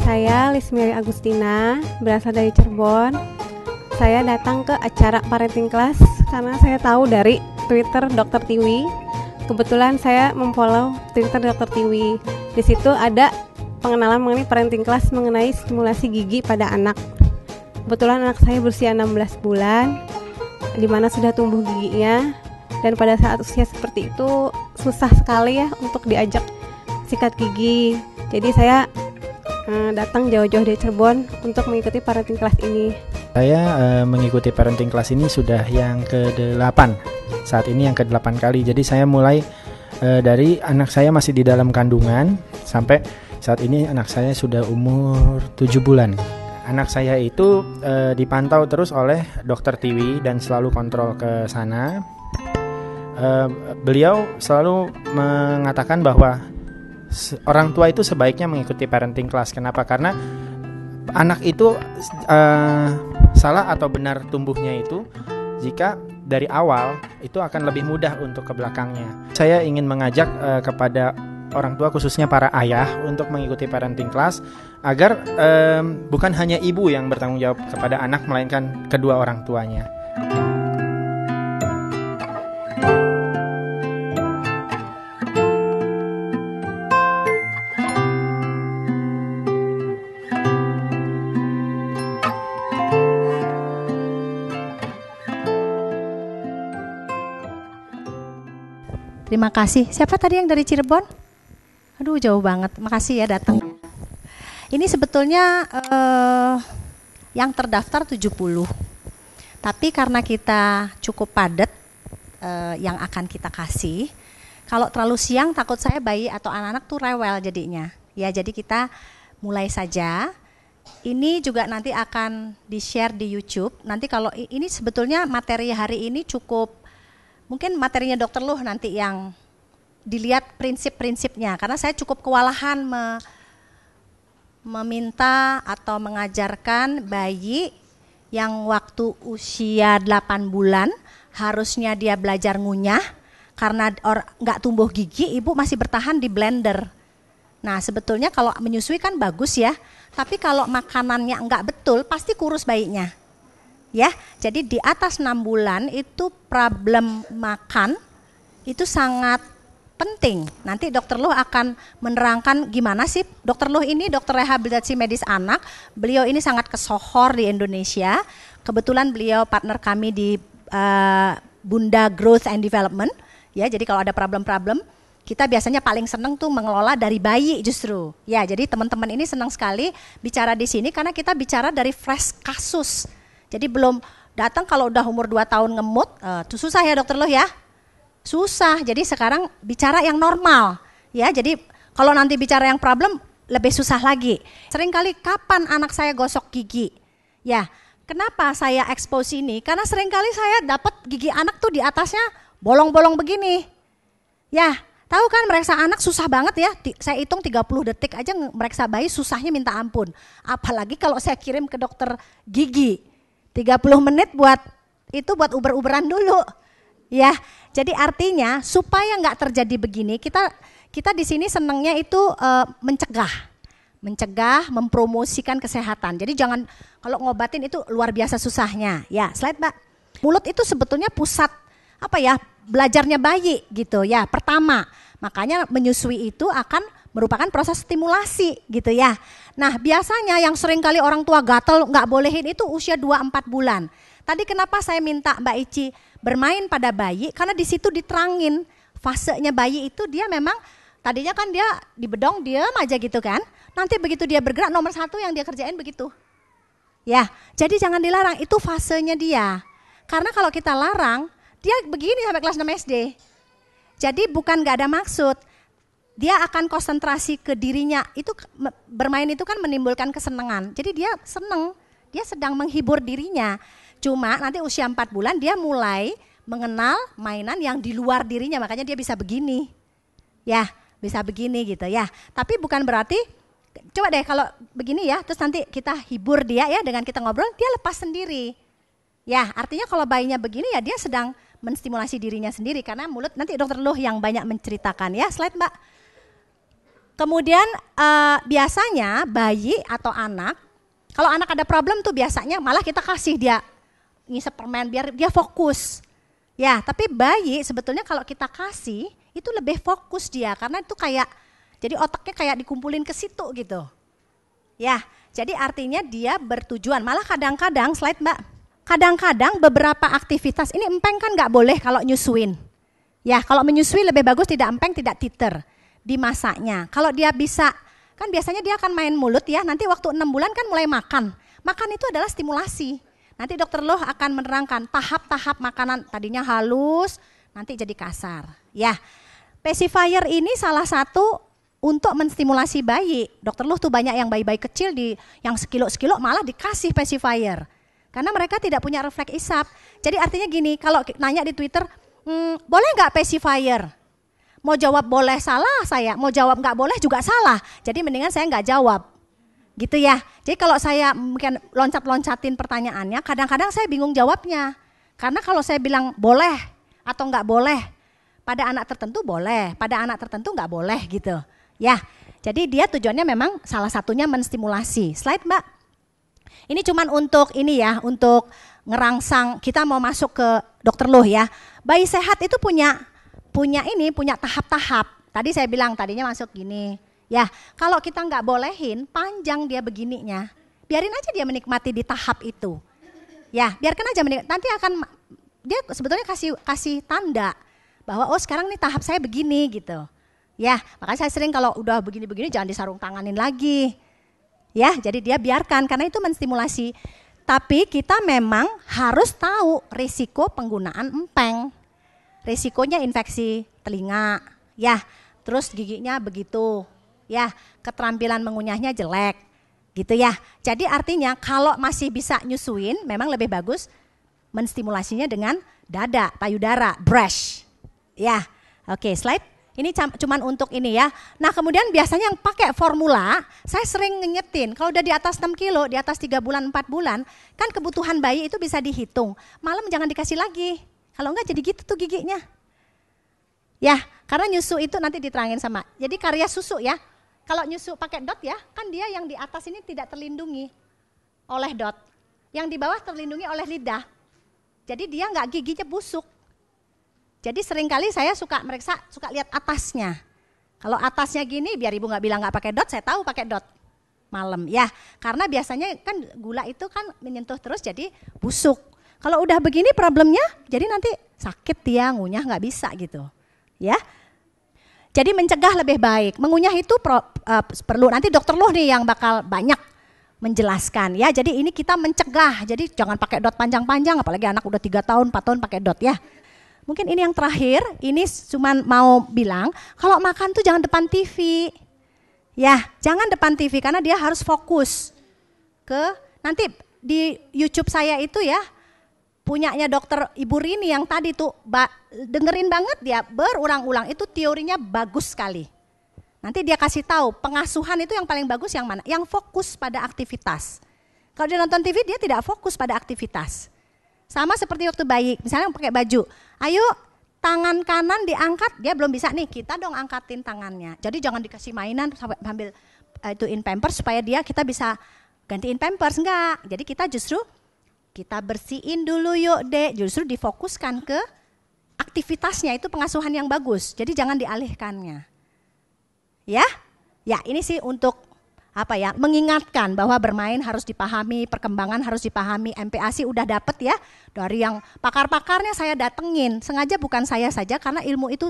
Saya Lismiri Agustina, berasal dari Cirebon. Saya datang ke acara parenting class karena saya tahu dari Twitter Dr. Tiwi. Kebetulan saya memfollow Twitter Dr. Tiwi. Di situ ada pengenalan mengenai parenting class mengenai stimulasi gigi pada anak. Kebetulan anak saya berusia 16 bulan, di mana sudah tumbuh giginya. Dan pada saat usia seperti itu susah sekali ya untuk diajak sikat gigi. Jadi saya datang jauh-jauh dari Cirebon untuk mengikuti parenting class ini. Saya mengikuti parenting class ini sudah yang ke-8. Saat ini yang ke-8 kali. Jadi saya mulai dari anak saya masih di dalam kandungan sampai saat ini anak saya sudah umur 7 bulan. Anak saya itu dipantau terus oleh Dr. Tiwi dan selalu kontrol ke sana. Beliau selalu mengatakan bahwa orang tua itu sebaiknya mengikuti parenting class. Kenapa? Karena anak itu salah atau benar tumbuhnya itu jika dari awal itu akan lebih mudah untuk ke belakangnya. Saya ingin mengajak kepada orang tua khususnya para ayah untuk mengikuti parenting class agar bukan hanya ibu yang bertanggung jawab kepada anak melainkan kedua orang tuanya. Terima kasih. Siapa tadi yang dari Cirebon? Aduh, jauh banget. Makasih ya datang. Ini sebetulnya yang terdaftar 70. Tapi karena kita cukup padat yang akan kita kasih, kalau terlalu siang takut saya bayi atau anak-anak tuh rewel jadinya. Ya, jadi kita mulai saja. Ini juga nanti akan di-share di YouTube. Nanti kalau ini sebetulnya materi hari ini cukup, mungkin materinya Dokter Luh nanti yang dilihat prinsip-prinsipnya, karena saya cukup kewalahan meminta atau mengajarkan bayi yang waktu usia 8 bulan harusnya dia belajar ngunyah karena nggak tumbuh gigi, ibu masih bertahan di blender. Nah sebetulnya kalau menyusui kan bagus ya, tapi kalau makanannya nggak betul pasti kurus bayinya. Ya, jadi di atas 6 bulan itu problem makan itu sangat penting. Nanti Dokter Luh akan menerangkan gimana sih. Dokter Luh ini dokter rehabilitasi medis anak. Beliau ini sangat kesohor di Indonesia. Kebetulan beliau partner kami di Bunda Growth and Development. Ya, jadi kalau ada problem-problem, kita biasanya paling senang tuh mengelola dari bayi justru. Ya, jadi teman-teman ini senang sekali bicara di sini karena kita bicara dari fresh kasus. Jadi belum datang kalau udah umur 2 tahun ngemut, itu susah ya Dokter Luh ya? Susah, jadi sekarang bicara yang normal. Ya, jadi kalau nanti bicara yang problem, lebih susah lagi. Seringkali kapan anak saya gosok gigi? Ya, kenapa saya expose ini? Karena seringkali saya dapat gigi anak tuh di atasnya bolong-bolong begini. Ya, tahu kan meriksa anak susah banget ya. Saya hitung 30 detik aja meriksa bayi susahnya minta ampun. Apalagi kalau saya kirim ke dokter gigi. 30 menit buat uber-uberan dulu. Ya, jadi artinya supaya nggak terjadi begini, kita di sini senangnya itu mencegah, mempromosikan kesehatan. Jadi jangan kalau ngobatin itu luar biasa susahnya. Ya, slide Mbak. Mulut itu sebetulnya pusat belajarnya bayi gitu ya. Pertama, makanya menyusui itu akan merupakan proses stimulasi gitu ya. Nah biasanya yang sering kali orang tua gatel nggak bolehin itu usia 2-4 bulan. Tadi kenapa saya minta Mbak Ici bermain pada bayi, karena di situ diterangin fasenya bayi itu dia memang tadinya kan dia di bedong diam aja gitu kan. Nanti begitu dia bergerak nomor 1 yang dia kerjain begitu. Ya, jadi jangan dilarang, itu fasenya dia. Karena kalau kita larang, dia begini sampai kelas 6 SD. Jadi bukan nggak ada maksud. Dia akan konsentrasi ke dirinya, itu bermain itu kan menimbulkan kesenangan. Jadi dia seneng, dia sedang menghibur dirinya. Cuma nanti usia 4 bulan dia mulai mengenal mainan yang di luar dirinya, makanya dia bisa begini. Ya, bisa begini gitu ya. Tapi bukan berarti, coba deh kalau begini ya, terus nanti kita hibur dia ya dengan kita ngobrol, dia lepas sendiri. Ya, artinya kalau bayinya begini ya dia sedang menstimulasi dirinya sendiri karena mulut, nanti Dokter Luh yang banyak menceritakan ya. Slide Mbak. Kemudian biasanya bayi atau anak, kalau anak ada problem tuh biasanya malah kita kasih dia ngisep permen biar dia fokus. Ya, tapi bayi sebetulnya kalau kita kasih itu lebih fokus dia karena itu kayak jadi otaknya kayak dikumpulin ke situ gitu. Ya, jadi artinya dia bertujuan. Malah kadang-kadang slide Mbak, kadang-kadang beberapa aktivitas ini empeng kan nggak boleh kalau nyusuin. Ya, kalau menyusui lebih bagus tidak empeng, tidak titer di masanya. Kalau dia bisa, kan biasanya dia akan main mulut ya, nanti waktu 6 bulan kan mulai makan. Makan itu adalah stimulasi. Nanti dokter Loh akan menerangkan tahap-tahap makanan, tadinya halus, nanti jadi kasar. Ya, pacifier ini salah satu untuk menstimulasi bayi. Dokter Loh tuh banyak yang bayi-bayi kecil yang sekilo-sekilo malah dikasih pacifier. Karena mereka tidak punya refleks isap. Jadi artinya gini, kalau nanya di Twitter, boleh nggak pacifier? Mau jawab boleh salah saya, mau jawab nggak boleh juga salah. Jadi mendingan saya nggak jawab, gitu ya. Jadi kalau saya mungkin loncat-loncatin pertanyaannya, kadang-kadang saya bingung jawabnya. Karena kalau saya bilang boleh atau nggak boleh, pada anak tertentu boleh, pada anak tertentu nggak boleh gitu. Ya, jadi dia tujuannya memang salah satunya menstimulasi. Slide Mbak. Ini cuman untuk ini ya, untuk ngerangsang kita mau masuk ke dokter Loh ya. Bayi sehat itu punya tahap-tahap. Tadi saya bilang tadinya masuk gini. Ya, kalau kita nggak bolehin, panjang dia begininya. Biarin aja dia menikmati di tahap itu. Ya, biarkan aja menikmati. Nanti dia sebetulnya kasih tanda bahwa oh sekarang nih tahap saya begini gitu. Ya, makanya saya sering kalau udah begini-begini jangan disarung tanganin lagi. Ya, jadi dia biarkan karena itu menstimulasi. Tapi kita memang harus tahu risiko penggunaan empeng. Risikonya infeksi telinga, ya, terus giginya begitu, ya, keterampilan mengunyahnya jelek, gitu ya. Jadi artinya kalau masih bisa nyusuin, memang lebih bagus menstimulasinya dengan dada, payudara, brush, ya. Oke, slide. Ini cuman untuk ini ya. Nah kemudian biasanya yang pakai formula, saya sering ngingetin, kalau udah di atas 6 kilo, di atas 3 bulan, 4 bulan, kan kebutuhan bayi itu bisa dihitung. Malam jangan dikasih lagi. Kalau enggak jadi gitu tuh giginya. Ya, karena nyusu itu nanti diterangin sama. Jadi karya susu ya. Kalau nyusu pakai dot ya, kan dia yang di atas ini tidak terlindungi oleh dot. Yang di bawah terlindungi oleh lidah. Jadi dia enggak giginya busuk. Jadi seringkali saya suka lihat atasnya. Kalau atasnya gini, biar ibu nggak bilang nggak pakai dot, saya tahu pakai dot malam ya. Karena biasanya kan gula itu kan menyentuh terus jadi busuk. Kalau udah begini problemnya, jadi nanti sakit dia ngunyah nggak bisa gitu, ya. Jadi mencegah lebih baik. Mengunyah itu perlu. Nanti dokter Loh nih yang bakal banyak menjelaskan ya. Jadi ini kita mencegah. Jadi jangan pakai dot panjang-panjang, apalagi anak udah 3 tahun, 4 tahun pakai dot ya. Mungkin ini yang terakhir, ini cuman mau bilang, kalau makan tuh jangan depan TV. Ya, jangan depan TV karena dia harus fokus ke, nanti di YouTube saya itu ya, punyanya dokter Ibu Rini yang tadi tuh, dengerin banget dia berulang-ulang, itu teorinya bagus sekali. Nanti dia kasih tahu, pengasuhan itu yang paling bagus yang mana? Yang fokus pada aktivitas. Kalau dia nonton TV, dia tidak fokus pada aktivitas. Sama seperti waktu bayi, misalnya pakai baju, ayo tangan kanan diangkat, dia belum bisa nih, kita dong angkatin tangannya. Jadi jangan dikasih mainan sampai ambil ituin pampers supaya kita bisa gantiin pampers, enggak. Jadi kita justru kita bersihin dulu yuk dek, justru difokuskan ke aktivitasnya, itu pengasuhan yang bagus. Jadi jangan dialihkannya. Ya, ini sih untuk mengingatkan bahwa bermain harus dipahami, perkembangan harus dipahami. MPASI udah dapet ya, dari yang pakar-pakarnya saya datengin, sengaja bukan saya saja karena ilmu itu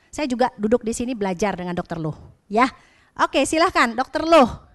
saya juga duduk di sini belajar dengan dokter Loh. Ya, oke silahkan dokter Loh.